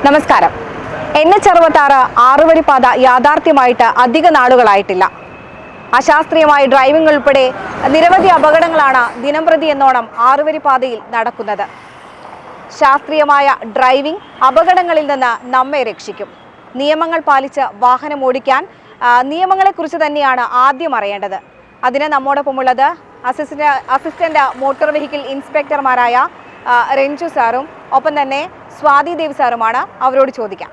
നമസ്കാരം. NH66 ആറുവരിപ്പാത യാഥാർത്ഥ്യമായിട്ട് അധിക നാളുകളായിട്ടില്ല. അശാസ്ത്രീയമായ ഡ്രൈവിംഗ് ഉൾപ്പെടെ നിരവധി അപകടങ്ങളാണ് ദിനംപ്രതി എന്നോണം ആറുവരിപ്പാതയിൽ നടക്കുന്നത്. ശാസ്ത്രീയമായ ഡ്രൈവിംഗ് അപകടങ്ങളിൽ നിന്ന് നമ്മെ രക്ഷിക്കും. നിയമങ്ങൾ പാലിച്ച് വാഹനം ഓടിക്കാൻ നിയമങ്ങളെക്കുറിച്ച് തന്നെയാണ് ആദ്യം അറിയേണ്ടത്. അതിന് നമ്മോടൊപ്പമുള്ളത് അസിസ്റ്റന്റ് മോട്ടോർ വെഹിക്കിൾ ഇൻസ്പെക്ടർമാരായ രഞ്ജു സാറും ഒപ്പം തന്നെ സ്വാതി ദേവ് സാറുമാണ്. അവരോട് ചോദിക്കാം.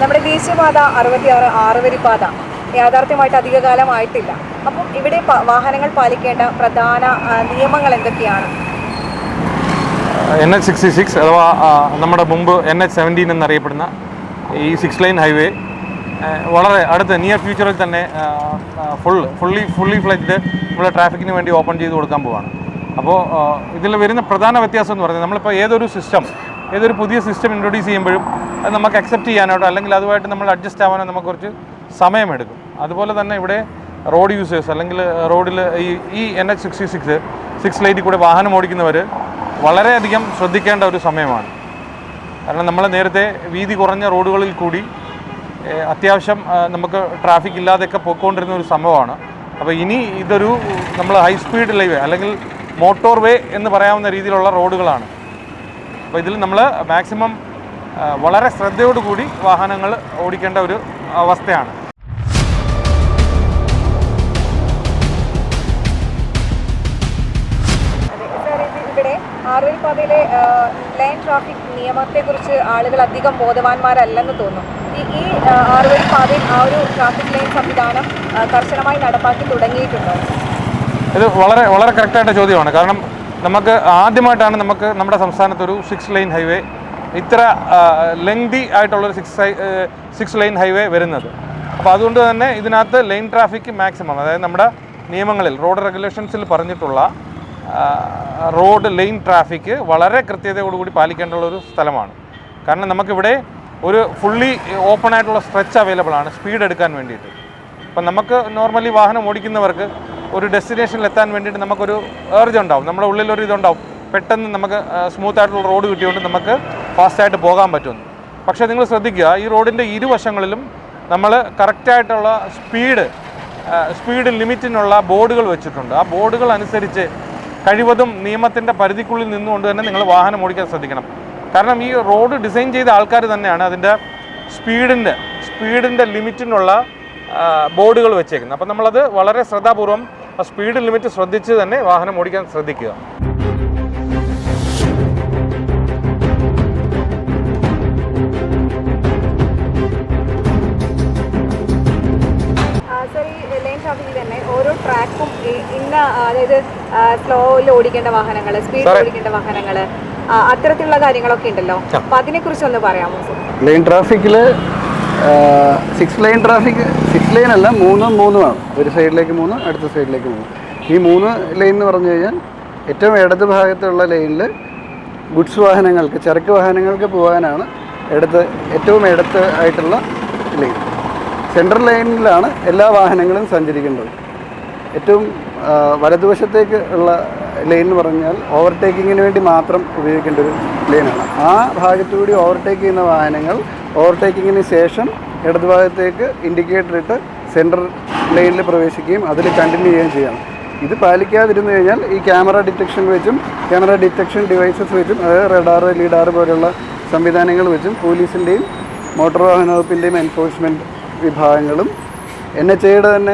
നമ്മുടെ ദേശീയപാത 66 ആറുവരിപ്പാത യാഥാർത്ഥ്യമായിട്ട് അധികകാലമായിട്ടില്ല. അപ്പം ഇവിടെ വാഹനങ്ങൾ പാലിക്കേണ്ട പ്രധാന നിയമങ്ങൾ എന്തൊക്കെയാണ്? NH66 അഥവാ നമ്മുടെ മുമ്പ് NH17 എന്നറിയപ്പെടുന്ന ഈ 6 ലൈൻ ഹൈവേ വളരെ അടുത്ത നിയർ ഫ്യൂച്ചറിൽ തന്നെ ഫുള്ളി ഫ്ലെജ്ഡ് നമ്മുടെ ട്രാഫിക്കിന് വേണ്ടി ഓപ്പൺ ചെയ്ത് കൊടുക്കാൻ പോവാണ്. അപ്പോൾ ഇതിൽ വരുന്ന പ്രധാന വ്യത്യാസം എന്ന് പറയുന്നത്, നമ്മളിപ്പോൾ ഏതൊരു പുതിയ സിസ്റ്റം ഇൻട്രൊഡ്യൂസ് ചെയ്യുമ്പോഴും അത് നമുക്ക് അക്സെപ്റ്റ് ചെയ്യാനായിട്ടോ അല്ലെങ്കിൽ അതുമായിട്ട് നമ്മൾ അഡ്ജസ്റ്റ് ആവാനോ നമുക്ക് കുറച്ച് സമയമെടുക്കും. അതുപോലെ തന്നെ ഇവിടെ റോഡ് യൂസേഴ്സ് അല്ലെങ്കിൽ റോഡിൽ ഈ NH66 6 ലൈനിൽ കൂടെ വാഹനം ഓടിക്കുന്നവർ വളരെയധികം ശ്രദ്ധിക്കേണ്ട ഒരു സമയമാണ്. കാരണം നമ്മൾ നേരത്തെ വീതി കുറഞ്ഞ റോഡുകളിൽ കൂടി അത്യാവശ്യം നമുക്ക് ട്രാഫിക് ഇല്ലാതെയൊക്കെ പോയിക്കൊണ്ടിരുന്ന ഒരു സംഭവമാണ്. അപ്പോൾ ഇനി ഇതൊരു നമ്മൾ ഹൈ സ്പീഡ് ഹൈവേ അല്ലെങ്കിൽ മോട്ടോർ വേ എന്ന് പറയാവുന്ന രീതിയിലുള്ള റോഡുകളാണ്. അപ്പോൾ ഇതിൽ നമ്മൾ മാക്സിമം വളരെ ശ്രദ്ധയോടുകൂടി വാഹനങ്ങൾ ഓടിക്കേണ്ട ഒരു അവസ്ഥയാണ്. ഇവിടെ ആറുവരിപ്പാതയിലെ ലൈൻ ട്രാഫിക് നിയമത്തെക്കുറിച്ച് ആളുകൾ അധികം ബോധവാന്മാരല്ലെന്ന് തോന്നുന്നു. ഈ ആറുവരിപ്പാതയിൽ ആ ഒരു ട്രാഫിക് ലൈൻ സംവിധാനം കർശനമായി നടപ്പാക്കി തുടങ്ങിയിട്ടുണ്ടോ? ഇത് വളരെ കറക്റ്റായിട്ട് ചോദ്യമാണ്. കാരണം നമുക്ക് ആദ്യമായിട്ടാണ് നമ്മുടെ സംസ്ഥാനത്തൊരു 6 ലൈൻ ഹൈവേ ഇത്ര ലെങ്തി ആയിട്ടുള്ളൊരു 6 ലൈൻ ഹൈവേ വരുന്നത്. അപ്പോൾ അതുകൊണ്ട് തന്നെ ഇതിനകത്ത് ലൈൻ ട്രാഫിക് മാക്സിമം, അതായത് നമ്മുടെ നിയമങ്ങളിൽ റോഡ് റെഗുലേഷൻസിൽ പറഞ്ഞിട്ടുള്ള റോഡ് ലൈൻ ട്രാഫിക് വളരെ കൃത്യതയോടുകൂടി പാലിക്കേണ്ടുള്ളൊരു സ്ഥലമാണ്. കാരണം നമുക്കിവിടെ ഒരു ഫുള്ളി ഓപ്പൺ ആയിട്ടുള്ള സ്ട്രെച്ച് അവൈലബിൾ ആണ് സ്പീഡ് എടുക്കാൻ വേണ്ടിയിട്ട്. അപ്പം നമുക്ക് നോർമലി വാഹനം ഓടിക്കുന്നവർക്ക് ഒരു ഡെസ്റ്റിനേഷനിൽ എത്താൻ വേണ്ടിയിട്ട് നമുക്കൊരു ഏർജ് ഉണ്ടാവും, നമ്മുടെ ഉള്ളിലൊരു ഇതുണ്ടാവും, പെട്ടെന്ന് നമുക്ക് സ്മൂത്ത് ആയിട്ടുള്ള റോഡ് കിട്ടിയോണ്ട് നമുക്ക് ഫാസ്റ്റായിട്ട് പോകാൻ പറ്റുന്നു. പക്ഷേ നിങ്ങൾ ശ്രദ്ധിക്കുക, ഈ റോഡിൻ്റെ ഇരുവശങ്ങളിലും നമ്മൾ കറക്റ്റായിട്ടുള്ള സ്പീഡ് ലിമിറ്റിനുള്ള ബോർഡുകൾ വെച്ചിട്ടുണ്ട്. ആ ബോർഡുകൾ അനുസരിച്ച് കഴിവതും നിയമത്തിൻ്റെ പരിധിക്കുള്ളിൽ നിന്നുകൊണ്ട് തന്നെ നിങ്ങൾ വാഹനം ഓടിക്കാൻ ശ്രദ്ധിക്കണം. കാരണം ഈ റോഡ് ഡിസൈൻ ചെയ്ത ആൾക്കാർ തന്നെയാണ് അതിൻ്റെ സ്പീഡിൻ്റെ ലിമിറ്റിനുള്ള ബോർഡുകൾ വെച്ചേക്കുന്നത്. അപ്പം നമ്മളത് വളരെ ശ്രദ്ധാപൂർവം ആ സ്പീഡ് ലിമിറ്റ് ശ്രദ്ധിച്ച് തന്നെ വാഹനം ഓടിക്കാൻ ശ്രദ്ധിക്കുക. തന്നെ ഓരോ ട്രാക്കും അതായത് സ്ലോയിൽ ഓടിക്കേണ്ട വാഹനങ്ങൾ, സ്പീഡിൽ ഓടിക്കേണ്ട വാഹനങ്ങൾ, അത്തരത്തിലുള്ള കാര്യങ്ങളൊക്കെ ഉണ്ടല്ലോ. അപ്പൊ അതിനെ കുറിച്ച് ഒന്ന് പറയാമോ? ലൈൻ ട്രാഫിക്കിൽ 6 ലൈൻ ട്രാഫിക് 6 ലൈൻ അല്ല, 3 ആണ്. ഒരു സൈഡിലേക്ക് 3, അടുത്ത സൈഡിലേക്ക് 3. ഈ 3 ലൈൻ എന്ന് പറഞ്ഞു കഴിഞ്ഞാൽ ഏറ്റവും ഇടത് ഭാഗത്തുള്ള ലൈനിൽ ഗുഡ്സ് വാഹനങ്ങൾക്ക്, ചരക്ക് വാഹനങ്ങൾക്ക് പോകാനാണ് ഏറ്റവും ഇടത്ത് ആയിട്ടുള്ള ലൈൻ. സെൻട്രൽ ലൈനിലാണ് എല്ലാ വാഹനങ്ങളും സഞ്ചരിക്കേണ്ടത്. ഏറ്റവും വലതുവശത്തേക്ക് ഉള്ള ലൈൻ എന്ന് പറഞ്ഞാൽ ഓവർടേക്കിങ്ങിന് വേണ്ടി മാത്രം ഉപയോഗിക്കേണ്ട ഒരു ലൈനാണ്. ആ ഭാഗത്തുകൂടി ഓവർടേക്ക് ചെയ്യുന്ന വാഹനങ്ങൾ ഓവർടേക്കിങ്ങിന് ശേഷം ഇടതുഭാഗത്തേക്ക് ഇൻഡിക്കേറ്റർ ഇട്ട് സെൻട്രൽ ലൈനിൽ പ്രവേശിക്കുകയും അതിൽ കണ്ടിന്യൂ ചെയ്യുകയും ചെയ്യണം. ഇത് പാലിക്കാതിരുന്നു കഴിഞ്ഞാൽ ഈ ക്യാമറ ഡിറ്റക്ഷൻ ഡിവൈസസ് വെച്ചും, അതായത് റഡാർ, ലീഡാർ പോലുള്ള സംവിധാനങ്ങൾ വെച്ചും പോലീസിൻ്റെയും മോട്ടോർ വാഹന വകുപ്പിൻ്റെയും എൻഫോഴ്സ്മെൻറ്റ് വിഭാഗങ്ങളും NHAയുടെ തന്നെ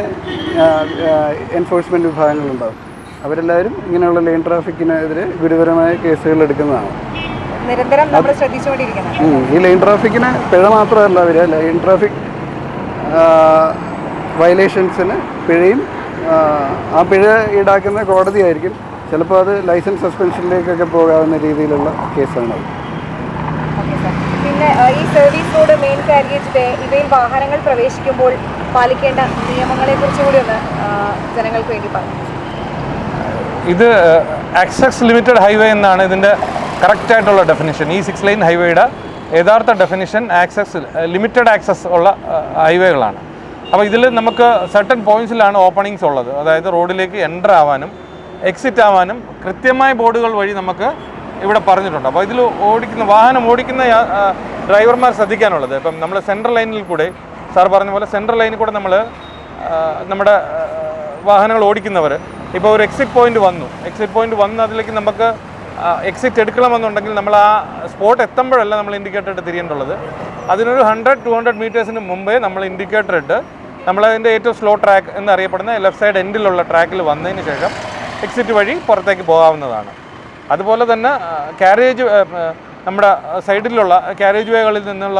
എൻഫോഴ്സ്മെൻറ്റ് വിഭാഗങ്ങളുണ്ടാകും. അവരെല്ലാവരും ഇങ്ങനെയുള്ള ലൈൻ ട്രാഫിക്കിനെതിരെ ഗുരുതരമായ കേസുകൾ എടുക്കുന്നതാണ്. നിരന്തരം നമ്മൾ ശ്രദ്ധിച്ചുകൊണ്ടിരിക്കണം. ഈ ലൈൻ ട്രാഫിക്കിന് പിഴ മാത്രമല്ല വരിക, ലൈൻ ട്രാഫിക് വയലേഷൻസിന് പിഴയും, ആ പിഴ ഈടാക്കുന്ന കോടതിയായിരിക്കും. ചിലപ്പോൾ അത് ലൈസൻസ് സസ്പെൻഷനിലേക്കൊക്കെ പോകാവുന്ന രീതിയിലുള്ള കേസാണത്. പിന്നെ ഈ സർവീസ് റോഡ്, മെയിൻ കാരിയേജ് വേ, ഇവയിൽ വാഹനങ്ങൾ പ്രവേശിക്കുമ്പോൾ പാലിക്കേണ്ട നിയമങ്ങളെ കുറിച്ച് കൂടി ഒന്ന് ജനങ്ങൾക്ക് വേണ്ടി പറഞ്ഞു. ഇത് ആക്സസ് ലിമിറ്റഡ് ഹൈവേ എന്നാണ് ഇതിൻ്റെ കറക്റ്റായിട്ടുള്ള ഡെഫിനിഷൻ. ഈ 6 ലൈൻ ഹൈവേയുടെ യഥാർത്ഥ ഡെഫിനിഷൻ ആക്സസ് ലിമിറ്റഡ് ആക്സസ് ഉള്ള ഹൈവേകളാണ്. അപ്പോൾ ഇതിൽ നമുക്ക് സർട്ടൻ പോയിൻറ്റ്സിലാണ് ഓപ്പണിങ്സ് ഉള്ളത്. അതായത് റോഡിലേക്ക് എൻ്റർ ആവാനും എക്സിറ്റ് ആവാനും കൃത്യമായ ബോർഡുകൾ വഴി നമുക്ക് ഇവിടെ പറഞ്ഞിട്ടുണ്ട്. അപ്പോൾ ഇതിൽ വാഹനം ഓടിക്കുന്ന ഡ്രൈവർമാർ ശ്രദ്ധിക്കാനുള്ളത്, ഇപ്പം നമ്മൾ സെൻട്രൽ ലൈനിൽ കൂടെ സാർ പറഞ്ഞ പോലെ സെൻട്രൽ ലൈനിൽ കൂടെ നമ്മൾ നമ്മുടെ വാഹനങ്ങൾ ഓടിക്കുന്നവർ ഇപ്പോൾ ഒരു എക്സിറ്റ് പോയിന്റ് വന്ന് അതിലേക്ക് നമുക്ക് എക്സിറ്റ് എടുക്കണമെന്നുണ്ടെങ്കിൽ നമ്മൾ ആ സ്പോട്ട് എത്തുമ്പോഴല്ല നമ്മൾ ഇൻഡിക്കേറ്റർ ഇട്ട് തിരിയേണ്ടുള്ളത്. അതിനൊരു 100-200 മീറ്റേഴ്സിന് മുമ്പേ നമ്മൾ ഇൻഡിക്കേറ്റർ ഇട്ട് നമ്മളതിൻ്റെ ഏറ്റവും സ്ലോ ട്രാക്ക് എന്നറിയപ്പെടുന്ന ലെഫ്റ്റ് സൈഡ് എൻഡിലുള്ള ട്രാക്കിൽ വന്നതിന് ശേഷം എക്സിറ്റ് വഴി പുറത്തേക്ക് പോകാവുന്നതാണ്. അതുപോലെ തന്നെ നമ്മുടെ സൈഡിലുള്ള കാരേജ് വേകളിൽ നിന്നുള്ള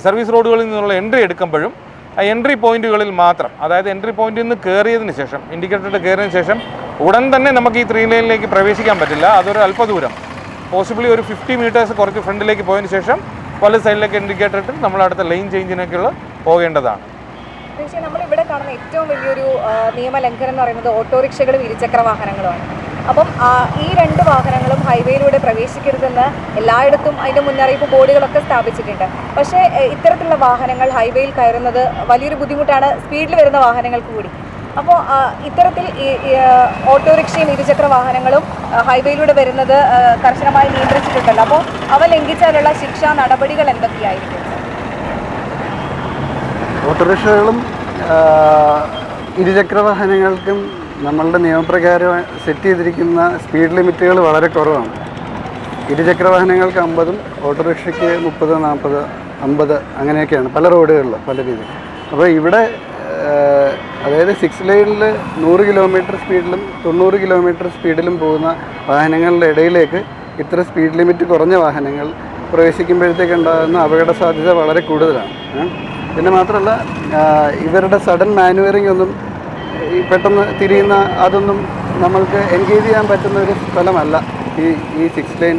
സർവീസ് റോഡുകളിൽ നിന്നുള്ള എൻട്രി എടുക്കുമ്പോഴും ആ എൻട്രി പോയിന്റുകളിൽ മാത്രം, അതായത് എൻട്രി പോയിന്റിൽ നിന്ന് കയറിയതിന് ശേഷം ഇൻഡിക്കേറ്റർ കയറിയതിന് ശേഷം ഉടൻ തന്നെ നമുക്ക് ഈ 3 ലൈനിലേക്ക് പ്രവേശിക്കാൻ പറ്റില്ല. അതൊരു അല്പദൂരം, പോസിബിളി ഒരു 50 മീറ്റേഴ്സ് കുറച്ച് ഫ്രണ്ടിലേക്ക് പോയതിന് ശേഷം വലത് സൈഡിലേക്ക് ഇൻഡിക്കേറ്റർ ഇട്ട് നമ്മൾ അടുത്ത ലൈൻ ചേഞ്ചിനൊക്കെയുള്ള പോകേണ്ടതാണ്. തീർച്ചയായും നമ്മളിവിടെ കാണുന്ന ഏറ്റവും വലിയൊരു നിയമലംഘനം എന്ന് പറയുന്നത് ഓട്ടോറിക്ഷകളും ഇരുചക്ര വാഹനങ്ങളുമാണ്. അപ്പം ഈ 2 വാഹനങ്ങളും ഹൈവേയിലൂടെ പ്രവേശിക്കരുതെന്ന് എല്ലായിടത്തും അതിൻ്റെ മുന്നറിയിപ്പ് ബോർഡുകളൊക്കെ സ്ഥാപിച്ചിട്ടുണ്ട്. പക്ഷേ ഇത്തരത്തിലുള്ള വാഹനങ്ങൾ ഹൈവേയിൽ കയറുന്നത് വലിയൊരു ബുദ്ധിമുട്ടാണ് സ്പീഡിൽ വരുന്ന വാഹനങ്ങൾക്ക് കൂടി. അപ്പോൾ ഇത്തരത്തിൽ ഓട്ടോറിക്ഷയും ഇരുചക്ര വാഹനങ്ങളും ഹൈവേയിലൂടെ വരുന്നത് കർശനമായി നിയന്ത്രിച്ചിട്ടുണ്ടല്ലോ. അപ്പോൾ അവ ലംഘിച്ചാലുള്ള ശിക്ഷാ നടപടികൾ എന്തൊക്കെയായിരിക്കും? ഓട്ടോറിക്ഷകളും ഇരുചക്ര വാഹനങ്ങൾക്കും നമ്മളുടെ നിയമപ്രകാരം സെറ്റ് ചെയ്തിരിക്കുന്ന സ്പീഡ് ലിമിറ്റുകൾ വളരെ കുറവാണ്. ഇരുചക്ര വാഹനങ്ങൾക്ക് 50-ഉം ഓട്ടോറിക്ഷയ്ക്ക് 30, 40, 50 അങ്ങനെയൊക്കെയാണ് പല റോഡുകളിലും പല രീതിയിൽ. അപ്പോൾ ഇവിടെ അതായത് 6 ലൈനിൽ 100 കിലോമീറ്റർ സ്പീഡിലും 90 കിലോമീറ്റർ സ്പീഡിലും പോകുന്ന വാഹനങ്ങളുടെ ഇടയിലേക്ക് ഇത്ര സ്പീഡ് ലിമിറ്റ് കുറഞ്ഞ വാഹനങ്ങൾ പ്രവേശിക്കുമ്പോഴത്തേക്ക് ഉണ്ടാകുന്ന അപകട സാധ്യത വളരെ കൂടുതലാണ്. പിന്നെ മാത്രമല്ല ഇവരുടെ സഡൻ മാനുവറിംഗ് ഒന്നും പെട്ടെന്ന് തിരിയുന്ന അതൊന്നും നമ്മൾക്ക് എൻഗേജ് ചെയ്യാൻ പറ്റുന്ന ഒരു സ്ഥലമല്ല ഈ 6 ലൈൻ.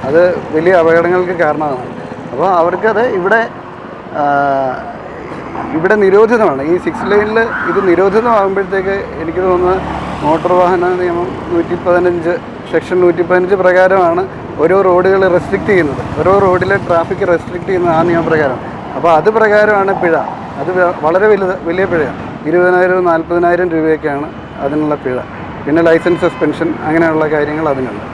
അത് വലിയ അപകടങ്ങൾക്ക് കാരണമാണ്. അപ്പോൾ അവർക്കത് ഇവിടെ നിരോധിതമാണ്. ഈ 6 ലൈനിൽ ഇത് നിരോധിതമാകുമ്പോഴത്തേക്ക് എനിക്ക് തോന്നുന്നത് മോട്ടോർ വാഹന നിയമം 115 സെക്ഷൻ 115 പ്രകാരമാണ് ഓരോ റോഡുകൾ റെസ്ട്രിക്റ്റ് ചെയ്യുന്നത്. ഓരോ റോഡിലെ ട്രാഫിക് റെസ്ട്രിക്റ്റ് ചെയ്യുന്നത് ആ നിയമപ്രകാരം. അപ്പോൾ അത് പ്രകാരമാണ് പിഴ. അത് വളരെ വലിയ പിഴയാണ്. 20,000 40,000 രൂപയൊക്കെയാണ് അതിനുള്ള പിഴ. പിന്നെ ലൈസൻസ് സസ്പെൻഷൻ അങ്ങനെയുള്ള കാര്യങ്ങൾ അതിനുണ്ട്.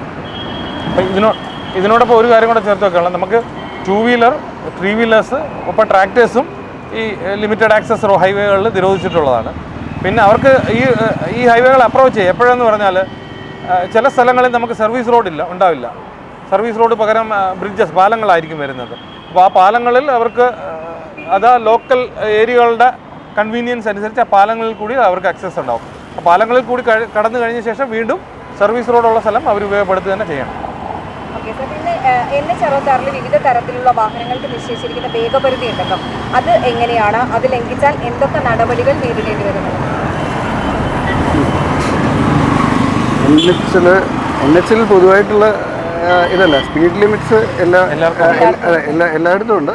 ഇതിനോടൊപ്പം ഒരു കാര്യം കൂടെ ചേർത്ത് വെക്കാനുള്ളത്, നമുക്ക് 2 വീലർ 3 വീലേഴ്സ് ഒപ്പം ട്രാക്ടേഴ്സും ഈ ലിമിറ്റഡ് ആക്സസ് ഹൈവേകളിൽ നിരോധിച്ചിട്ടുള്ളതാണ്. പിന്നെ അവർക്ക് ഈ ഹൈവേകൾ അപ്രോച്ച് ചെയ്യുക എപ്പോഴെന്ന് പറഞ്ഞാൽ ചില സ്ഥലങ്ങളിൽ നമുക്ക് സർവീസ് റോഡ് ഉണ്ടാവില്ല. സർവീസ് റോഡ് പകരം ബ്രിഡ്ജസ്, പാലങ്ങളായിരിക്കും വരുന്നത്. അപ്പോൾ ആ പാലങ്ങളിൽ അവർക്ക് ലോക്കൽ ഏരിയകളുടെ കൺവീനിയൻസ് അനുസരിച്ച് ആ പാലങ്ങളിൽ കൂടി അവർക്ക് ആക്സസ് ഉണ്ടാവും. ആ പാലങ്ങളിൽ കൂടി കടന്നു കഴിഞ്ഞ ശേഷം വീണ്ടും സർവീസ് റോഡുള്ള സ്ഥലം അവർ ഉപയോഗപ്പെടുത്തുക തന്നെ ചെയ്യണം. ഓക്കെ സാർ, പിന്നെ NH-66 വിവിധ തരത്തിലുള്ള വാഹനങ്ങൾക്ക് നിശ്ചയിച്ചിരിക്കുന്ന വേഗപരിധി ഉണ്ടല്ലോ, അത് എങ്ങനെയാണ്? അത് ലംഘിച്ചാൽ എന്തൊക്കെ നടപടികൾ നേരിടേണ്ടി വരുന്നത്? NH-ൽ പൊതുവായിട്ടുള്ള ഇതല്ല, സ്പീഡ് ലിമിറ്റ്സ് എല്ലായിടത്തും ഉണ്ട്.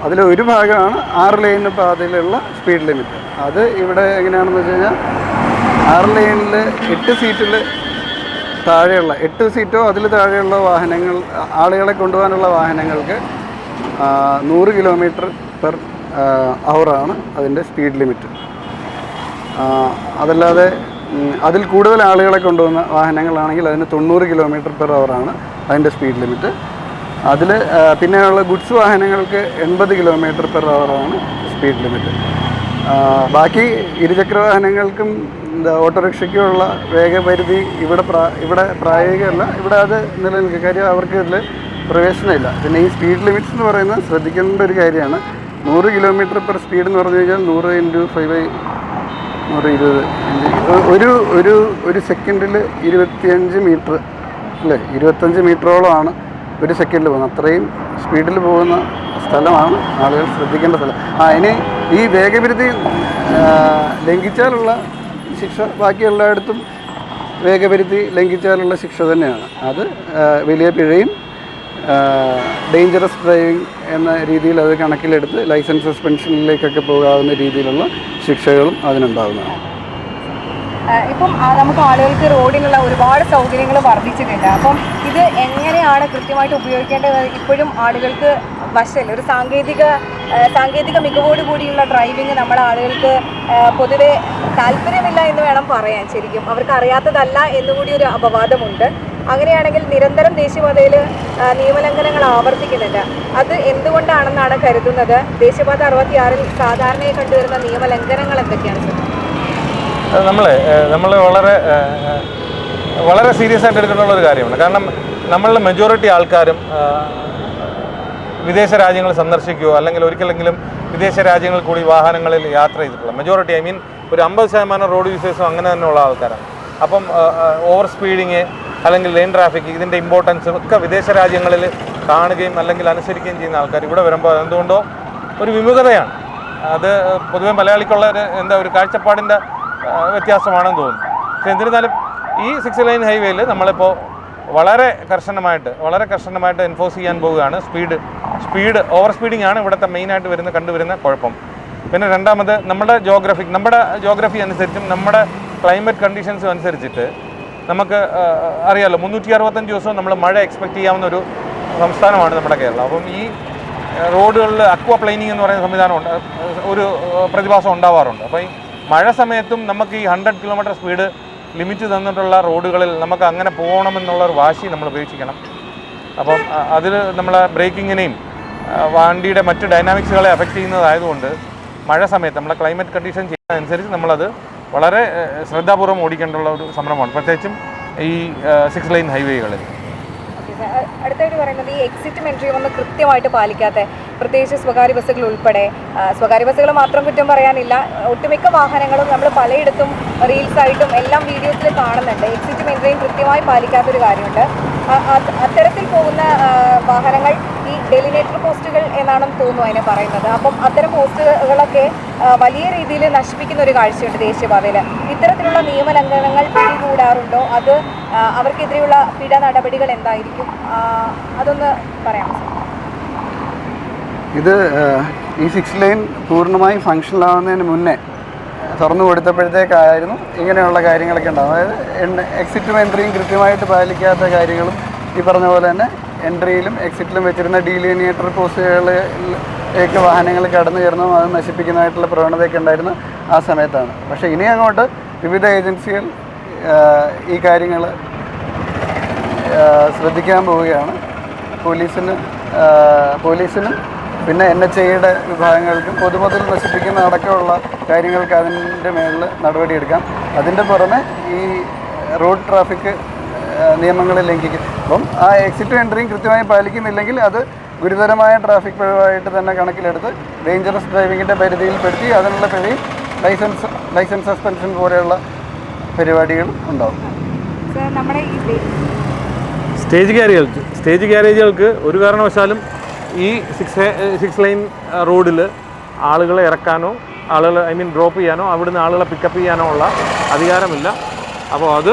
അതിലൊരു ഭാഗമാണ് 6 ലൈൻ പാതയിലുള്ള സ്പീഡ് ലിമിറ്റ്. അത് ഇവിടെ എങ്ങനെയാണെന്ന് വെച്ച് കഴിഞ്ഞാൽ 6 ലൈനിൽ 8 സീറ്റിൽ താഴെയുള്ള 8 സീറ്റോ അതിൽ താഴെയുള്ള വാഹനങ്ങൾ, ആളുകളെ കൊണ്ടുപോകാനുള്ള വാഹനങ്ങൾക്ക് 100 km/h അതിൻ്റെ സ്പീഡ് ലിമിറ്റ്. അതല്ലാതെ അതിൽ കൂടുതൽ ആളുകളെ കൊണ്ടുപോകുന്ന വാഹനങ്ങളാണെങ്കിൽ അതിന് 90 km/h അതിൻ്റെ സ്പീഡ് ലിമിറ്റ്. അതിൽ പിന്നെയുള്ള ഗുഡ്സ് വാഹനങ്ങൾക്ക് 80 km/h സ്പീഡ് ലിമിറ്റ്. ബാക്കി ഇരുചക്ര വാഹനങ്ങൾക്കും ഓട്ടോറിക്ഷയ്ക്കുമുള്ള വേഗപരിധി ഇവിടെ പ്രായോഗികമല്ല. ഇവിടെ അത് നിലനിൽക്കുക, കാര്യം അവർക്ക് ഇതിൽ പ്രവേശനമില്ല. പിന്നെ ഈ സ്പീഡ് ലിമിറ്റ്സ് എന്ന് പറയുന്നത് ശ്രദ്ധിക്കേണ്ട ഒരു കാര്യമാണ്. 100 km/h സ്പീഡ് എന്ന് പറഞ്ഞു കഴിഞ്ഞാൽ 100 × 5/120 ഒരു സെക്കൻഡിൽ 25 മീറ്റർ അല്ലേ, 25 മീറ്ററോളമാണ് ഒരു സെക്കൻഡിൽ പോകുന്നത്. അത്രയും സ്പീഡിൽ പോകുന്ന സ്ഥലമാണ് ആളുകൾ ശ്രദ്ധിക്കേണ്ട സ്ഥലം. ഇനി ഈ വേഗപരിധി ലംഘിച്ചാലുള്ള ശിക്ഷ ബാക്കി എല്ലായിടത്തും വേഗപരിധി ലംഘിച്ചാലുള്ള ശിക്ഷ തന്നെയാണ്. അത് വലിയ പിഴയും ഡേഞ്ചറസ് ഡ്രൈവിംഗ് എന്ന രീതിയിൽ അത് കണക്കിലെടുത്ത് ലൈസൻസ് സസ്പെൻഷനിലേക്കൊക്കെ പോകാവുന്ന രീതിയിലുള്ള ശിക്ഷകളും അതിനുണ്ടാകുന്നതാണ്. ഇപ്പം നമുക്ക് ആളുകൾക്ക് റോഡിനുള്ള ഒരുപാട് സൗകര്യങ്ങൾ വർദ്ധിച്ചിട്ടുണ്ട്. അപ്പം ഇത് എങ്ങനെയാണ് കൃത്യമായിട്ട് ഉപയോഗിക്കേണ്ടത്? ഇപ്പോഴും ആളുകൾക്ക് വശൽ ഒരു സാങ്കേതിക മികവോട് കൂടിയുള്ള ഡ്രൈവിംഗ് നമ്മുടെ ആളുകൾക്ക് പൊതുവെ താല്പര്യമില്ല എന്ന് വേണം പറയാൻ. ശരിക്കും അവർക്ക് അറിയാത്തതല്ല എന്നുകൂടി ഒരു അപവാദമുണ്ട്. അങ്ങനെയാണെങ്കിൽ നിരന്തരം ദേശീയപാതയിൽ നിയമലംഘനങ്ങൾ ആവർത്തിക്കുന്നുണ്ട്. അത് എന്തുകൊണ്ടാണെന്നാണ് കരുതുന്നത്? ദേശീയപാത 66-ൽ സാധാരണയായി കണ്ടുവരുന്ന നിയമലംഘനങ്ങൾ എന്തൊക്കെയാണ്? നമ്മൾ വളരെ സീരിയസ് ആയിട്ട് എടുക്കേണ്ട ഒരു കാര്യമാണ്. കാരണം നമ്മളുടെ മെജോറിറ്റി ആൾക്കാരും വിദേശ രാജ്യങ്ങൾ സന്ദർശിക്കുകയോ അല്ലെങ്കിൽ ഒരിക്കലെങ്കിലും വിദേശ രാജ്യങ്ങളിൽ കൂടി വാഹനങ്ങളിൽ യാത്ര ചെയ്തിട്ടുള്ള മെജോറിറ്റി, ഐ മീൻ ഒരു 50% റോഡ് യൂസേഴ്സും അങ്ങനെ തന്നെയുള്ള ആൾക്കാരാണ്. അപ്പം ഓവർ സ്പീഡിങ് അല്ലെങ്കിൽ ലൈൻ ട്രാഫിക് ഇതിൻ്റെ ഇമ്പോർട്ടൻസ് ഒക്കെ വിദേശ രാജ്യങ്ങളിൽ കാണുകയും അല്ലെങ്കിൽ അനുസരിക്കുകയും ചെയ്യുന്ന ആൾക്കാർ ഇവിടെ വരുമ്പോൾ എന്തുകൊണ്ടോ ഒരു വിമുഖതയാണ്. അത് പൊതുവെ മലയാളിക്കുള്ള ഒരു കാഴ്ചപ്പാടിൻ്റെ വ്യത്യാസമാണെന്ന് തോന്നുന്നു. പക്ഷേ എന്നിരുന്നാലും ഈ 6 ലൈൻ ഹൈവേയിൽ നമ്മളിപ്പോൾ വളരെ കർശനമായിട്ട് എൻഫോഴ്സ് ചെയ്യാൻ പോവുകയാണ്. സ്പീഡ് ഓവർ സ്പീഡിംഗ് ആണ് ഇവിടുത്തെ മെയിനായിട്ട് കണ്ടുവരുന്ന കുഴപ്പം. പിന്നെ രണ്ടാമത് നമ്മുടെ ജോഗ്രഫി അനുസരിച്ചും നമ്മുടെ ക്ലൈമറ്റ് കണ്ടീഷൻസും അനുസരിച്ചിട്ട് നമുക്ക് അറിയാമല്ലോ 365 ദിവസവും നമ്മൾ മഴ എക്സ്പെക്റ്റ് ചെയ്യാവുന്ന ഒരു സംസ്ഥാനമാണ് നമ്മുടെ കേരളം. അപ്പം ഈ റോഡുകളിൽ അക്വ പ്ലെയിനിങ് എന്ന് പറയുന്ന സംവിധാനമുണ്ട്, ഒരു പ്രതിഭാസം ഉണ്ടാവാറുണ്ട്. അപ്പോൾ ഈ മഴ സമയത്തും നമുക്ക് ഈ 100 കിലോമീറ്റർ സ്പീഡ് ലിമിറ്റ് തന്നിട്ടുള്ള റോഡുകളിൽ നമുക്ക് അങ്ങനെ പോകണമെന്നുള്ളൊരു വാശി നമ്മൾ ഉപേക്ഷിക്കണം. അപ്പം അതിൽ നമ്മളെ ബ്രേക്കിങ്ങിനെയും വണ്ടിയുടെ മറ്റ് ഡൈനാമിക്സുകളെ അഫക്റ്റ് ചെയ്യുന്നതായതുകൊണ്ട് മഴ സമയത്ത് നമ്മളെ ക്ലൈമറ്റ് കണ്ടീഷൻ ചെയ്യുന്നതനുസരിച്ച് നമ്മളത് വളരെ ശ്രദ്ധാപൂർവ്വം ഓടിക്കേണ്ടുള്ള ഒരു സംരംഭമാണ്, പ്രത്യേകിച്ചും ഈ 6 ലൈൻ ഹൈവേകളിൽ. അടുത്തായിട്ട് പറയുന്നത് ഈ എക്സിറ്റും എൻട്രിയും ഒന്നും കൃത്യമായിട്ട് പാലിക്കാത്ത, പ്രത്യേകിച്ച് സ്വകാര്യ ബസ്സുകൾ ഉൾപ്പെടെ. സ്വകാര്യ ബസ്സുകൾ മാത്രം കുറ്റം പറയാനില്ല, ഒട്ടുമിക്ക വാഹനങ്ങളും നമ്മൾ പലയിടത്തും റീൽസായിട്ടും എല്ലാം വീഡിയോസിൽ കാണുന്നുണ്ട്. എക്സിറ്റും എൻട്രിയും കൃത്യമായി പാലിക്കാത്തൊരു കാര്യമുണ്ട്. അത്തരത്തിൽ പോകുന്ന വാഹനങ്ങൾ ഈ ഡെലിനേറ്റർ പോസ്റ്റുകൾ എന്നാണെന്ന് തോന്നുന്നു അതിനെ പറയുന്നത്. അപ്പം അത്തരം പോസ്റ്റുകളൊക്കെ വലിയ രീതിയിൽ നശിപ്പിക്കുന്ന ഒരു കാഴ്ചയുണ്ട് ദേശീയപാതയിൽ. ഇത്തരത്തിലുള്ള നിയമലംഘനങ്ങൾ പിടികൂടാറുണ്ടോ? അത് അവർക്കെതിരെയുള്ള പിഴ നടപടികൾ എന്തായിരിക്കും? അതൊന്ന് പറയാമോ? ഇത് ഈ 6 ലൈൻ പൂർണ്ണമായും ഫങ്ഷണൽ ആവുന്നതിന് മുന്നേ തുറന്നു കൊടുത്തപ്പോഴത്തേക്കായിരുന്നു ഇങ്ങനെയുള്ള കാര്യങ്ങളൊക്കെ ഉണ്ടാകും. അതായത് എക്സിറ്റും എൻട്രിയും കൃത്യമായിട്ട് പാലിക്കാത്ത കാര്യങ്ങളും ഈ പറഞ്ഞ പോലെ തന്നെ എൻട്രിയിലും എക്സിറ്റിലും വെച്ചിരുന്ന ഡീലിനിയേറ്റർ പോസ്റ്റുകളിലേക്ക് വാഹനങ്ങൾ കടന്നു കയറുന്നതും അത് നശിപ്പിക്കുന്നതായിട്ടുള്ള പ്രവണതയൊക്കെ ഉണ്ടായിരുന്ന ആ സമയത്താണ്. പക്ഷേ ഇനി അങ്ങോട്ട് വിവിധ ഏജൻസികൾ ഈ കാര്യങ്ങൾ ശ്രദ്ധിക്കാൻ പോവുകയാണ്. പോലീസിനും പിന്നെ NHAയുടെ വിഭാഗങ്ങൾക്കും പൊതുമുതൽ നശിപ്പിക്കുന്ന അടക്കമുള്ള കാര്യങ്ങൾക്ക് അതിൻ്റെ മേളിൽ നടപടിയെടുക്കാം. അതിൻ്റെ പുറമെ ഈ റോഡ് ട്രാഫിക് നിയമങ്ങൾ ലംഘിക്കും. അപ്പം ആ എക്സിറ്റും എൻട്രിയും കൃത്യമായി പാലിക്കുന്നില്ലെങ്കിൽ അത് ഗുരുതരമായ ട്രാഫിക് പിഴവായിട്ട് തന്നെ കണക്കിലെടുത്ത് ഡേഞ്ചറസ് ഡ്രൈവിങ്ങിൻ്റെ പരിധിയിൽപ്പെടുത്തി അതിനുള്ള പിഴയും ലൈസൻസ് സസ്പെൻഷൻ പോലെയുള്ള പരിപാടികൾ ഉണ്ടാവും. നമ്മുടെ സ്റ്റേജ് ഗ്യാരേജുകൾക്ക് ഒരു കാരണവശാലും ഈ 6 ലൈൻ റോഡിൽ ആളുകളെ ഇറക്കാനോ ഡ്രോപ്പ് ചെയ്യാനോ അവിടുന്ന് ആളുകളെ പിക്കപ്പ് ചെയ്യാനോ ഉള്ള അധികാരമില്ല. അപ്പോൾ അത്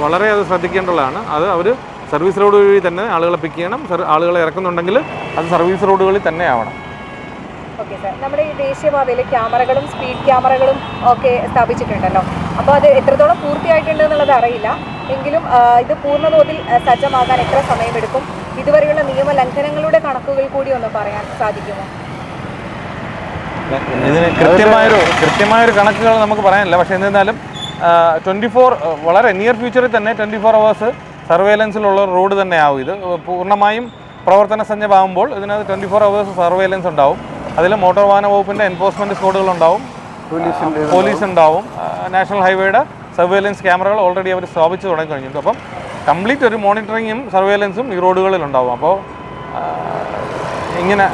വളരെ ശ്രദ്ധിക്കേണ്ടതാണ്. അത് അവർ സർവീസ് റോഡ് വഴി തന്നെ ആളുകളെ പിക്ക് ചെയ്യണം. ആളുകളെ ഇറക്കുന്നുണ്ടെങ്കിൽ അത് സർവീസ് റോഡുകളിൽ തന്നെ ആവണം. ഓക്കെ സാർ, നമ്മുടെ ഈ ദേശീയപാതയിൽ ക്യാമറകളും സ്പീഡ് ക്യാമറകളും ഒക്കെ സ്ഥാപിച്ചിട്ടുണ്ടല്ലോ. അപ്പോൾ അത് എത്രത്തോളം പൂർത്തിയായിട്ടുണ്ട് എന്നുള്ളത് അറിയില്ല. എങ്കിലും ഇത് പൂർണ്ണതോതിൽ സജ്ജമാകാൻ എത്ര സമയമെടുക്കും? ഇതുവരെയുള്ള നിയമലംഘനങ്ങളുടെ കണക്കുകൾ കൂടി ഒന്ന് പറയാൻ സാധിക്കുമോ? ഇതിന് കൃത്യമായൊരു കണക്കുകൾ നമുക്ക് പറയാനില്ല. പക്ഷേ എന്നിരുന്നാലും 24 വളരെ നിയർ ഫ്യൂച്ചറിൽ തന്നെ 24 hours സർവേലൻസിലുള്ള റോഡ് തന്നെ ആവും. ഇത് പൂർണ്ണമായും പ്രവർത്തന സജ്ജമാകുമ്പോൾ ഇതിനകത്ത് 24 hours സർവേലൻസ് ഉണ്ടാവും. അതിൽ മോട്ടോർ വാഹന വകുപ്പിൻ്റെ എൻഫോഴ്സ്മെൻറ്റ് സ്ക്വാഡുകളുണ്ടാവും, പോലീസ് ഉണ്ടാവും, നാഷണൽ ഹൈവേയുടെ സർവേലൻസ് ക്യാമറകൾ ഓൾറെഡി അവർ സ്ഥാപിച്ച് തുടങ്ങി കഴിഞ്ഞിട്ടുണ്ട്. അപ്പം കംപ്ലീറ്റ് ഒരു മോണിറ്ററിങ്ങും സർവേലൻസും ഈ റോഡുകളിലുണ്ടാവും. അപ്പോൾ ഇങ്ങനെ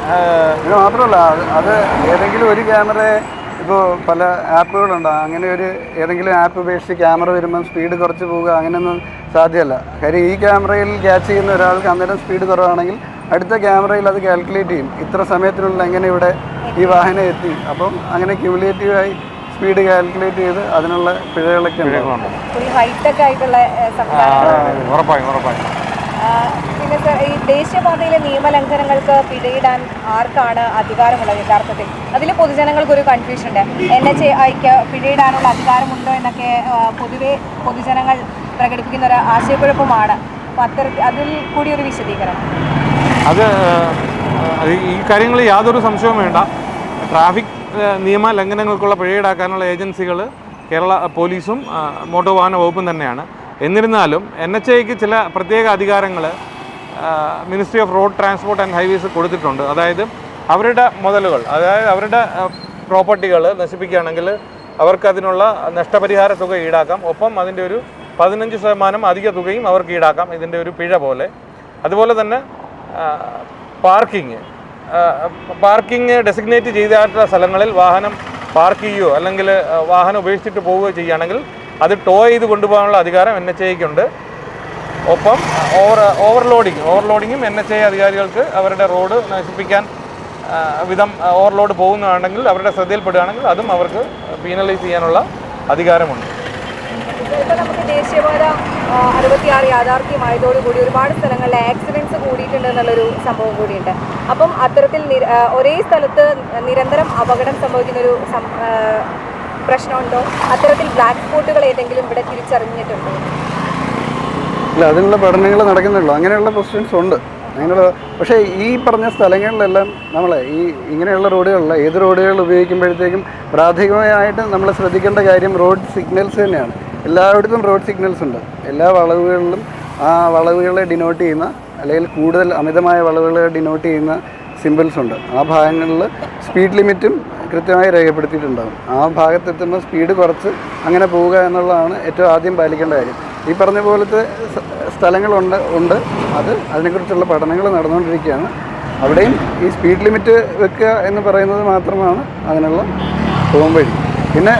ഇത് മാത്രമല്ല, അത് ഏതെങ്കിലും ഒരു ക്യാമറ, ഇപ്പോൾ പല ആപ്പുകളുണ്ടാകും, അങ്ങനെ ഏതെങ്കിലും ആപ്പ് ഉപേക്ഷിച്ച് ക്യാമറ വരുമ്പം സ്പീഡ് കുറച്ച് പോവുക അങ്ങനെയൊന്നും സാധ്യമല്ല. കാര്യം ഈ ക്യാമറയിൽ ക്യാച്ച് ചെയ്യുന്ന ഒരാൾക്ക് അന്നേരം സ്പീഡ് കുറവാണെങ്കിൽ അടുത്ത ക്യാമറയിൽ അത് കാൽക്കുലേറ്റ് ചെയ്യും, ഇത്ര സമയത്തിനുള്ളിൽ എങ്ങനെ ഇവിടെ ഈ വാഹനം എത്തി. അപ്പം അങ്ങനെ ക്യുമുലേറ്റീവായി സ്പീഡ് കാൽക്കുലേറ്റ് ചെയ്ത് അതിനുള്ള പിഴകളൊക്കെ ഹൈടെക് ആയിട്ടുള്ള ഉറപ്പായും. പിന്നെ സാർ ഈ ദേശീയപാതയിലെ നിയമലംഘനങ്ങൾക്ക് പിഴയിടാൻ ആർക്കാണ് അധികാരമുള്ളത് യഥാർത്ഥത്തിൽ? അതിൽ പൊതുജനങ്ങൾക്കൊരു കൺഫ്യൂഷൻ ഉണ്ട്. NHAIക്ക് പിഴയിടാനുള്ള അധികാരമുണ്ടോ എന്നൊക്കെ പൊതുവെ പൊതുജനങ്ങൾ പ്രകടിപ്പിക്കുന്ന ഒരു ആശയക്കുഴപ്പമാണ്. അപ്പോൾ അതിൽ കൂടി ഒരു വിശദീകരണം. അത് ഈ കാര്യങ്ങളിൽ യാതൊരു സംശയവും വേണ്ട. ട്രാഫിക് നിയമ ലംഘനങ്ങൾക്കുള്ള പിഴയിടാക്കാനുള്ള ഏജൻസികൾ കേരള പോലീസും മോട്ടോർ വാഹന വകുപ്പും തന്നെയാണ്. എന്നിരുന്നാലും NHAIക്ക് ചില പ്രത്യേക അധികാരങ്ങൾ ministry off road transport and highways കൊടുത്തിട്ടുണ്ട്. അതായത് അവരുടെ മുതലുകൾ, അതായത് അവരുടെ പ്രോപ്പർട്ടികൾ നശിപ്പിക്കുകയാണെങ്കിൽ അവർക്ക് അതിനുള്ള നഷ്ടപരിഹാര തുക ഈടാക്കാം. ഒപ്പം അതിൻ്റെ ഒരു 15% അധിക തുകയും അവർക്ക് ഈടാക്കാം, ഇതിൻ്റെ ഒരു പിഴ പോലെ. അതുപോലെ തന്നെ പാർക്കിംഗ് ഡെസിഗ്നേറ്റ് ചെയ്തിട്ടുള്ള സ്ഥലങ്ങളിൽ വാഹനം പാർക്ക് ചെയ്യുകയോ അല്ലെങ്കിൽ വാഹനം ഉപേക്ഷിച്ചിട്ട് പോവുകയോ ചെയ്യുകയാണെങ്കിൽ അത് ടോ ചെയ്ത് കൊണ്ടുപോകാനുള്ള അധികാരം NHAIക്കുണ്ട്. ഒപ്പം ഓവർലോഡിങ്ങും NHAI അധികാരികൾക്ക് അവരുടെ റോഡ് നശിപ്പിക്കാൻ വിധം ഓവർലോഡ് പോകുന്നതാണെങ്കിൽ അവരുടെ ശ്രദ്ധയിൽപ്പെടുകയാണെങ്കിൽ അതും അവർക്ക് പീനലൈസ് ചെയ്യാനുള്ള അധികാരമുണ്ട്. ഇപ്പോൾ നമുക്ക് ദേശീയപാത 66 യാഥാർത്ഥ്യമായതോടുകൂടി ഒരുപാട് സ്ഥലങ്ങളിൽ ആക്സിഡൻറ്റ്സ് കൂടിയിട്ടുണ്ട് എന്നുള്ളൊരു സംഭവം കൂടിയുണ്ട്. അപ്പം അത്തരത്തിൽ ഒരേ സ്ഥലത്ത് നിരന്തരം അപകടം സംഭവിക്കുന്നൊരു പ്രശ്നമുണ്ടോ? അത്തരത്തിൽ ബ്ലാക്ക് സ്പോട്ടുകൾ ഏതെങ്കിലും ഇവിടെ തിരിച്ചറിഞ്ഞിട്ടുണ്ടോ? ഇല്ല, അതിനുള്ള പഠനങ്ങൾ നടക്കുന്നുള്ളൂ. അങ്ങനെയുള്ള പൊസിഷൻസ് ഉണ്ട്, അങ്ങനെയുള്ള. പക്ഷേ ഈ പറഞ്ഞ സ്ഥലങ്ങളിലെല്ലാം ഇങ്ങനെയുള്ള റോഡുകളിൽ ഏത് റോഡുകൾ ഉപയോഗിക്കുമ്പോഴത്തേക്കും പ്രാഥമികമായിട്ട് നമ്മൾ ശ്രദ്ധിക്കേണ്ട കാര്യം റോഡ് സിഗ്നൽസ് തന്നെയാണ്. എല്ലായിടത്തും റോഡ് സിഗ്നൽസ് ഉണ്ട്. എല്ലാ വളവുകളിലും ആ വളവുകളെ ഡിനോട്ട് ചെയ്യുന്ന, അല്ലെങ്കിൽ കൂടുതൽ അമിതമായ വളവുകളെ ഡിനോട്ട് ചെയ്യുന്ന സിമ്പിൾസ് ഉണ്ട്. ആ ഭാഗങ്ങളിൽ സ്പീഡ് ലിമിറ്റും കൃത്യമായി രേഖപ്പെടുത്തിയിട്ടുണ്ടാകും. ആ ഭാഗത്തെത്തുമ്പോൾ സ്പീഡ് കുറച്ച് അങ്ങനെ പോവുക എന്നുള്ളതാണ് ഏറ്റവും ആദ്യം പാലിക്കേണ്ട കാര്യം. ഈ പറഞ്ഞ പോലത്തെ സ്ഥലങ്ങളുണ്ട്. അതിനെക്കുറിച്ചുള്ള പഠനങ്ങൾ നടന്നുകൊണ്ടിരിക്കുകയാണ്. അവിടെയും ഈ സ്പീഡ് ലിമിറ്റ് വെക്കുക എന്ന് പറയുന്നത് മാത്രമാണ് അതിനുള്ള പോംവഴി. പിന്നെ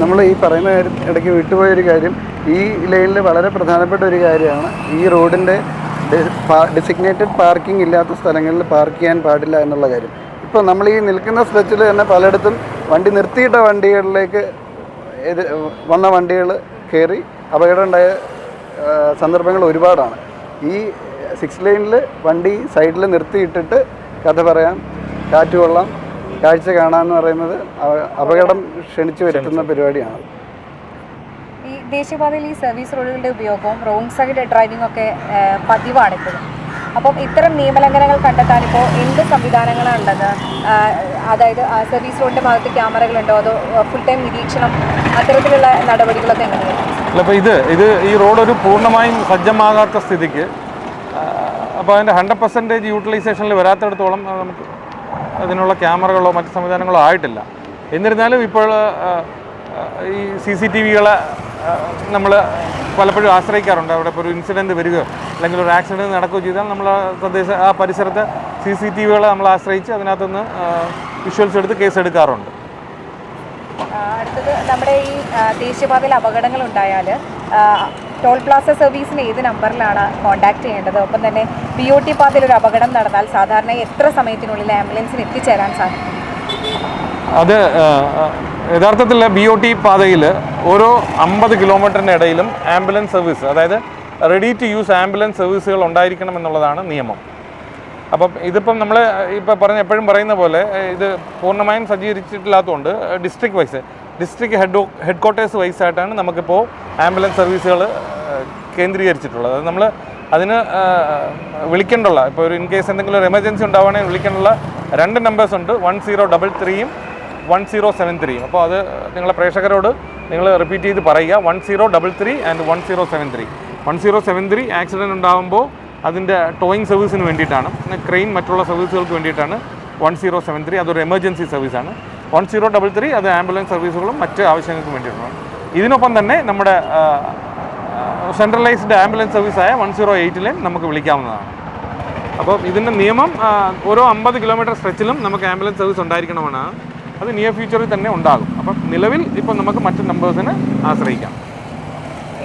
നമ്മൾ ഈ പറയുന്ന ഇടയ്ക്ക് വിട്ടുപോയൊരു കാര്യം, ഈ ലൈനിൽ വളരെ പ്രധാനപ്പെട്ട ഒരു കാര്യമാണ് ഈ റോഡിൻ്റെ ഡെസിഗ്നേറ്റഡ് പാർക്കിംഗ് ഇല്ലാത്ത സ്ഥലങ്ങളിൽ പാർക്ക് ചെയ്യാൻ പാടില്ല എന്നുള്ള കാര്യം. ഇപ്പോൾ നമ്മൾ ഈ നിൽക്കുന്ന സ്ട്രെച്ചിൽ തന്നെ പലയിടത്തും വണ്ടി നിർത്തിയിട്ട വണ്ടികളിലേക്ക് വന്ന വണ്ടികൾ കയറി അപകടം ഉണ്ടായ സന്ദർഭങ്ങൾ ഒരുപാടാണ്. ഈ 6 ലൈനിൽ വണ്ടി സൈഡിൽ നിർത്തിയിട്ടിട്ട് കഥ പറയാം, കാറ്റ് കൊള്ളാം, കാഴ്ച കാണാമെന്ന് പറയുന്നത് അപകടം ക്ഷണിച്ചു വരുത്തുന്ന പരിപാടിയാണ്. ഈ ദേശീയപാതയിൽ ഈ സർവീസ് റോഡുകളുടെ ഉപയോഗവും റോങ് സൈഡ് ഡ്രൈവിംഗ് ഒക്കെ പതിവാണിപ്പോഴും. അപ്പം ഇത്തരം നിയമലംഘനങ്ങൾ കണ്ടെത്താൻ ഇപ്പോൾ എന്ത് സംവിധാനങ്ങളാണുള്ളത്? അതായത് സർവീസ് റോഡിൻ്റെ ഭാഗത്ത് ക്യാമറകളുണ്ടോ, അതോ ഫുൾ ടൈം നിരീക്ഷണം, അത്തരത്തിലുള്ള നടപടികളൊക്കെ എങ്ങനെയാണ്? അപ്പോൾ ഇത് ഈ റോഡ് ഒരു പൂർണ്ണമായും സജ്ജമാകാത്ത സ്ഥിതിക്ക്, അപ്പോൾ അതിൻ്റെ 100% യൂട്ടിലൈസേഷനിൽ വരാത്തിടത്തോളം നമുക്ക് അതിനുള്ള ക്യാമറകളോ മറ്റ് സംവിധാനങ്ങളോ ആയിട്ടില്ല. എന്നിരുന്നാലും ഇപ്പോൾ ഈ CCTVകളെ നമ്മൾ പലപ്പോഴും ആശ്രയിക്കാറുണ്ട്. അവിടെ ഇപ്പോൾ ഒരു ഇൻസിഡൻറ്റ് വരികയോ അല്ലെങ്കിൽ ഒരു ആക്സിഡൻറ്റ് നടക്കുകയോ ചെയ്താൽ നമ്മൾ ആ പരിസരത്ത് CCTVകളെ നമ്മൾ ആശ്രയിച്ച് അതിനകത്തുനിന്ന് വിഷ്വൽസ് എടുത്ത് കേസ് എടുക്കാറുണ്ട്. അടുത്തത് നമ്മുടെ ഈ ദേശീയപാതയിൽ അപകടങ്ങൾ ഉണ്ടായാൽ ടോൾ പ്ലാസ സർവീസിന് ഏത് നമ്പറിലാണ് കോൺടാക്ട് ചെയ്യേണ്ടത്? ഒപ്പം തന്നെ BOT പാതയിൽ ഒരു അപകടം നടന്നാൽ സാധാരണ എത്ര സമയത്തിനുള്ളിൽ ആംബുലൻസിന് എത്തിച്ചേരാൻ സാധിക്കും? അത് യഥാർത്ഥത്തിൽ BOT പാതയിൽ ഓരോ 50 കിലോമീറ്ററിന് ഇടയിലും ആംബുലൻസ് സർവീസ്, അതായത് റെഡി ടു യൂസ് ആംബുലൻസ് സർവീസുകൾ ഉണ്ടായിരിക്കണം എന്നുള്ളതാണ് നിയമം. അപ്പം ഇതിപ്പം നമ്മൾ ഇപ്പോൾ എപ്പോഴും പറയുന്ന പോലെ ഇത് പൂർണ്ണമായും സജ്ജീകരിച്ചിട്ടില്ലാത്തതുകൊണ്ട് ഡിസ്ട്രിക്ട് ഹെഡ് ക്വാർട്ടേഴ്സ് വൈസ് ആയിട്ടാണ് നമുക്കിപ്പോൾ ആംബുലൻസ് സർവീസുകൾ കേന്ദ്രീകരിച്ചിട്ടുള്ളത്. അത് നമ്മൾ അതിന് വിളിക്കേണ്ടുള്ള, ഇപ്പോൾ ഒരു ഇൻ കേസ് എന്തെങ്കിലും ഒരു എമർജൻസി ഉണ്ടാവുകയാണെങ്കിൽ വിളിക്കേണ്ടുള്ള 2 നമ്പേഴ്സ് ഉണ്ട്, 1033 1073. അപ്പോൾ അത് നിങ്ങളെ പ്രേക്ഷകരോട് നിങ്ങൾ റിപ്പീറ്റ് ചെയ്ത് പറയുക, 1033 ആൻഡ് 1073. 1073 ആക്സിഡൻറ്റ് ഉണ്ടാകുമ്പോൾ അതിൻ്റെ ടോയിങ് സർവീസിന് വേണ്ടിയിട്ടാണ്, പിന്നെ ക്രെയിൻ മറ്റുള്ള സർവീസുകൾക്ക് വേണ്ടിയിട്ടാണ് 1073. അതൊരു എമർജൻസി സർവീസാണ്. 1033 അത് ആംബുലൻസ് സർവീസുകളും മറ്റ് ആവശ്യങ്ങൾക്കും വേണ്ടിയിട്ടാണ്. ഇതിനൊപ്പം തന്നെ നമ്മുടെ സെൻട്രലൈസ്ഡ് ആംബുലൻസ് സർവീസായ 108 നമുക്ക് വിളിക്കാവുന്നതാണ്. അപ്പോൾ ഇതിൻ്റെ നിയമം ഓരോ 50 കിലോമീറ്റർ സ്ട്രെച്ചിലും നമുക്ക് ആംബുലൻസ് സർവീസ് ഉണ്ടായിരിക്കണമെന്നാണ്. അത് നിയർ ഫ്യൂച്ചറിൽ തന്നെ ഉണ്ടാകും. അപ്പം നിലവിൽ ഇപ്പം നമുക്ക് മറ്റ് നമ്പേഴ്സിനെ ആശ്രയിക്കാം.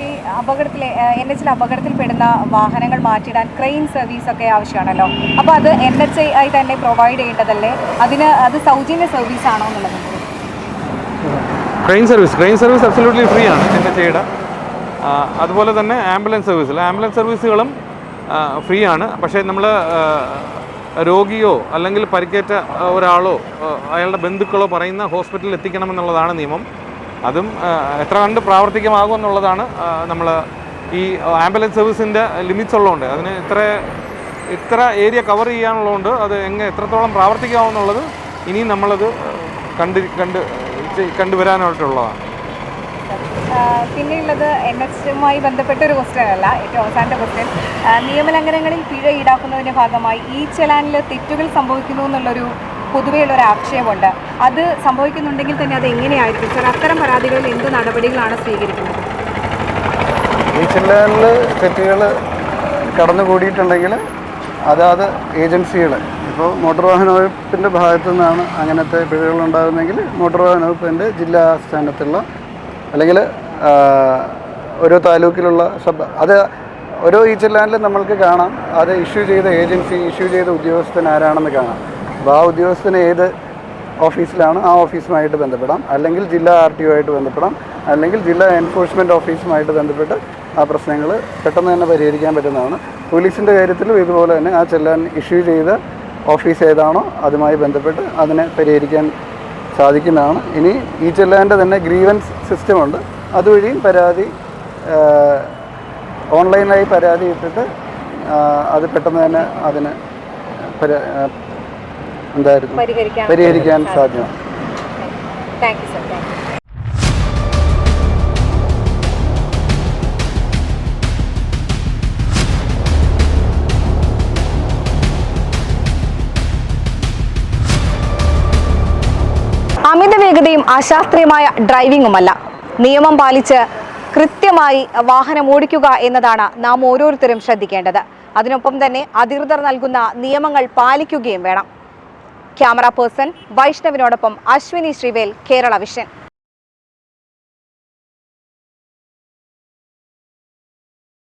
ഈ അപകടത്തിലെ NHൽ അപകടത്തിൽപ്പെടുന്ന വാഹനങ്ങൾ മാറ്റിയിടാൻ ക്രെയിൻ സർവീസൊക്കെ ആവശ്യമാണല്ലോ. അപ്പോൾ അത് NHI തന്നെ പ്രൊവൈഡ് ചെയ്യേണ്ടതല്ലേ? അത് സൗജന്യ സർവീസ് ആണോ എന്നുള്ളത്? ക്രെയിൻ സർവീസ് അബ്സല്യൂട്ട്ലി ഫ്രീ ആണ് NHIയുടെ. അതുപോലെ തന്നെ ആംബുലൻസ് സർവീസുകളും ഫ്രീ ആണ്. പക്ഷേ നമ്മൾ രോഗിയോ അല്ലെങ്കിൽ പരിക്കേറ്റ ഒരാളോ അയാളുടെ ബന്ധുക്കളോ പറയുന്ന ഹോസ്പിറ്റലിൽ എത്തിക്കണമെന്നുള്ളതാണ് നിയമം. അതും എത്ര കണ്ട് പ്രാവർത്തികമാകും എന്നുള്ളതാണ് നമ്മൾ ഈ ആംബുലൻസ് സർവീസിൻ്റെ ലിമിറ്റ്സ് ഉള്ളതുകൊണ്ട് അതിന് ഇത്ര ഏരിയ കവർ ചെയ്യാനുള്ളതുകൊണ്ട് അത് എത്രത്തോളം പ്രാവർത്തികമാകുമെന്നുള്ളത് ഇനിയും നമ്മളത് കണ്ടുവരാനായിട്ടുള്ളതാണ്. പിന്നെയുള്ളത് NH-മായി ബന്ധപ്പെട്ട ഒരു ക്വസ്റ്റ്യൻ അല്ല, ഏറ്റവും അവസാനത്തെ ക്വസ്റ്റ്യൻ. നിയമലംഘനങ്ങളിൽ പിഴ ഈടാക്കുന്നതിൻ്റെ ഭാഗമായി ഈ ചലാനിൽ തെറ്റുകൾ സംഭവിക്കുന്നു എന്നുള്ളൊരു പൊതുവെയുള്ളൊരു ആക്ഷേപമുണ്ട്. അത് സംഭവിക്കുന്നുണ്ടെങ്കിൽ തന്നെ അത് എങ്ങനെയായിരിക്കും സർ? അത്തരം പരാതികളിൽ എന്ത് നടപടികളാണ് സ്വീകരിക്കുന്നത്? ഈ ചലാനിൽ തെറ്റുകൾ കടന്നുകൂടിയിട്ടുണ്ടെങ്കിൽ അതാത് ഏജൻസികൾ, ഇപ്പോൾ മോട്ടോർ വാഹന വകുപ്പിൻ്റെ ഭാഗത്തു നിന്നാണ് അങ്ങനത്തെ പിഴകൾ ഉണ്ടാകുന്നതെങ്കിൽ മോട്ടോർ വാഹന വകുപ്പിൻ്റെ ജില്ലാ ആസ്ഥാനത്തുള്ള അല്ലെങ്കിൽ ഓരോ താലൂക്കിലുള്ള അത് ഓരോ ഈ ചലാനിൽ നമ്മൾക്ക് കാണാം അത് ഇഷ്യൂ ചെയ്ത ഏജൻസി, ഇഷ്യൂ ചെയ്ത ഉദ്യോഗസ്ഥൻ ആരാണെന്ന് കാണാം. അപ്പോൾ ആ ഉദ്യോഗസ്ഥന് ഏത് ഓഫീസിലാണ് ആ ഓഫീസുമായിട്ട് ബന്ധപ്പെടാം, അല്ലെങ്കിൽ ജില്ലാ RTO ആയിട്ട് ബന്ധപ്പെടാം, അല്ലെങ്കിൽ ജില്ലാ എൻഫോഴ്സ്മെൻറ്റ് ഓഫീസുമായിട്ട് ബന്ധപ്പെട്ട് ആ പ്രശ്നങ്ങൾ പെട്ടെന്ന് തന്നെ പരിഹരിക്കാൻ പറ്റുന്നതാണ്. പോലീസിൻ്റെ കാര്യത്തിലും ഇതുപോലെ തന്നെ ആ ചലാൻ ഇഷ്യൂ ചെയ്ത ഓഫീസ് ഏതാണോ അതുമായി ബന്ധപ്പെട്ട് അതിനെ പരിഹരിക്കാൻ സാധിക്കുന്നതാണ്. ഇനി ഈ ചലാൻ്റെ തന്നെ ഗ്രീവൻസ് സിസ്റ്റമുണ്ട്, അതുവഴിയും പരാതി ഓൺലൈനായി പരാതി ഇട്ടിട്ട് അത് പെട്ടെന്ന് തന്നെ അതിന് പരിഹരിക്കാൻ സാധ്യമാണ്. Thank you sir. Thank you. അമിത വേഗതയും അശാസ്ത്രീയമായ ഡ്രൈവിംഗുമല്ല, നിയമം പാലിച്ച് കൃത്യമായി വാഹനം ഓടിക്കുക എന്നതാണ് നാം ഓരോരുത്തരും ശ്രദ്ധിക്കേണ്ടത്. അതിനൊപ്പം തന്നെ അധികൃതർ നൽകുന്ന നിയമങ്ങൾ പാലിക്കുകയും വേണം. ക്യാമറ പേഴ്സൺ വൈഷ്ണവിനോടൊപ്പം അശ്വിനി ശ്രീവേൽ, കേരള വിഷൻ.